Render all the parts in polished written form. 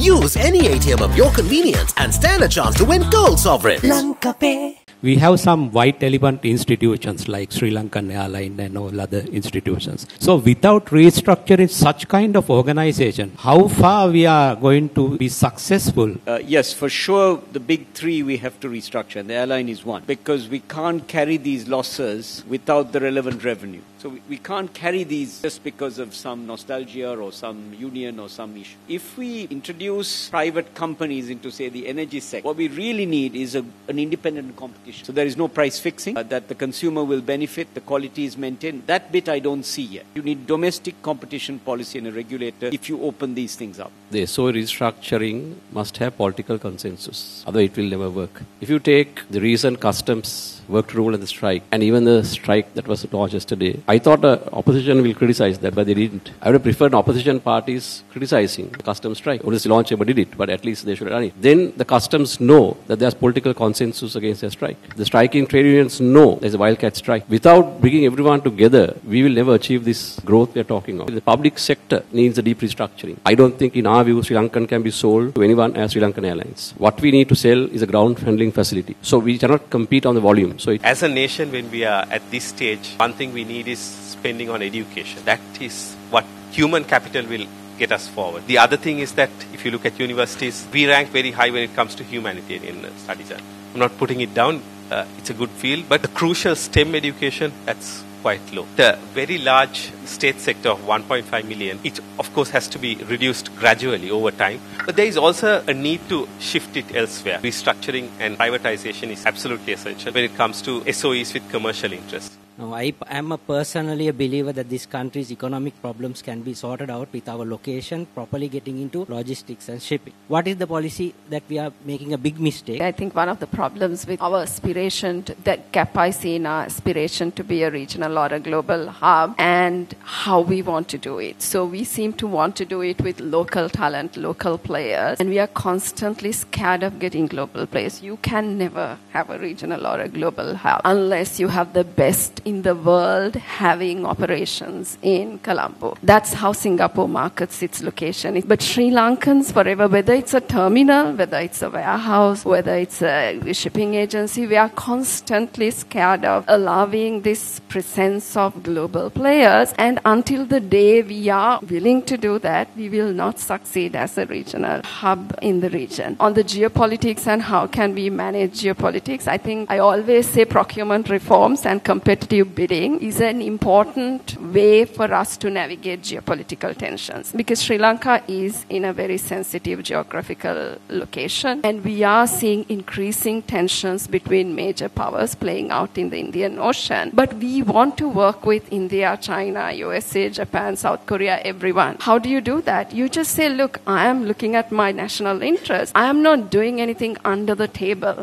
Use any ATM of your convenience and stand a chance to win gold sovereigns. Lanka Pay. We have some white elephant institutions like Sri Lankan Airline and all other institutions. So without restructuring such kind of organization, how far we are going to be successful? Yes, for sure, the big three we have to restructure, and the airline is one, because we can't carry these losses without the relevant revenue. So we can't carry these just because of some nostalgia or some union or some issue. If we introduce private companies into, say, the energy sector, what we really need is an independent competition. So there is no price fixing, that the consumer will benefit, the quality is maintained. That bit I don't see yet. You need domestic competition policy and a regulator if you open these things up. The SOE restructuring must have political consensus. Otherwise it will never work. If you take the recent customs work rule and the strike, and even the strike that was launched yesterday, I thought the opposition will criticize that, but they didn't. I would have preferred opposition parties criticizing the customs strike. Obviously launched but did it, but at least they should have done it. Then the customs know that there's political consensus against their strike. The striking trade unions know there's a wildcat strike. Without bringing everyone together, we will never achieve this growth we are talking of. The public sector needs a deep restructuring. I don't think in our view Sri Lankan can be sold to anyone as Sri Lankan Airlines. What we need to sell is a ground handling facility. So we cannot compete on the volume. So as a nation, when we are at this stage, one thing we need is spending on education. That is what human capital will get us forward. The other thing is that if you look at universities, we rank very high when it comes to humanitarian studies. I'm not putting it down. It's a good field, but the crucial STEM education, that's quite low. The very large state sector of 1.5 million, it of course has to be reduced gradually over time, but there is also a need to shift it elsewhere. Restructuring and privatization is absolutely essential when it comes to SOEs with commercial interests. No, I am personally a believer that this country's economic problems can be sorted out with our location properly getting into logistics and shipping. What is the policy that we are making a big mistake? I think one of the problems with our aspiration, that gap I see in our aspiration to be a regional or a global hub, and how we want to do it. So we seem to want to do it with local talent, local players, and we are constantly scared of getting global players. You can never have a regional or a global hub unless you have the best in the world having operations in Colombo. That's how Singapore markets its location. But Sri Lankans forever, whether it's a terminal, whether it's a warehouse, whether it's a shipping agency, we are constantly scared of allowing this presence of global players. And until the day we are willing to do that, we will not succeed as a regional hub in the region. On the geopolitics and how can we manage geopolitics, I think I always say procurement reforms and competitive bidding is an important way for us to navigate geopolitical tensions, because Sri Lanka is in a very sensitive geographical location, and we are seeing increasing tensions between major powers playing out in the Indian Ocean. But we want to work with India, China, USA, Japan, South Korea, everyone. How do you do that? You just say, look, I am looking at my national interest. I am not doing anything under the table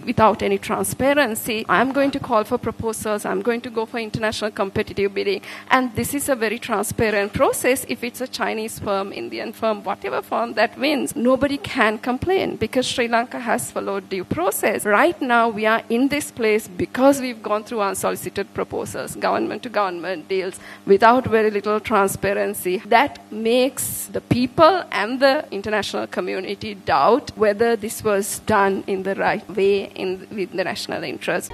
without any transparency. I am going to call for proposals. I'm going to go for international competitive bidding. And this is a very transparent process. If it's a Chinese firm, Indian firm, whatever firm that wins, nobody can complain because Sri Lanka has followed due process. Right now, we are in this place because we've gone through unsolicited proposals, government to government deals without very little transparency. That makes the people and the international community doubt whether this was done in the right way with the national interest.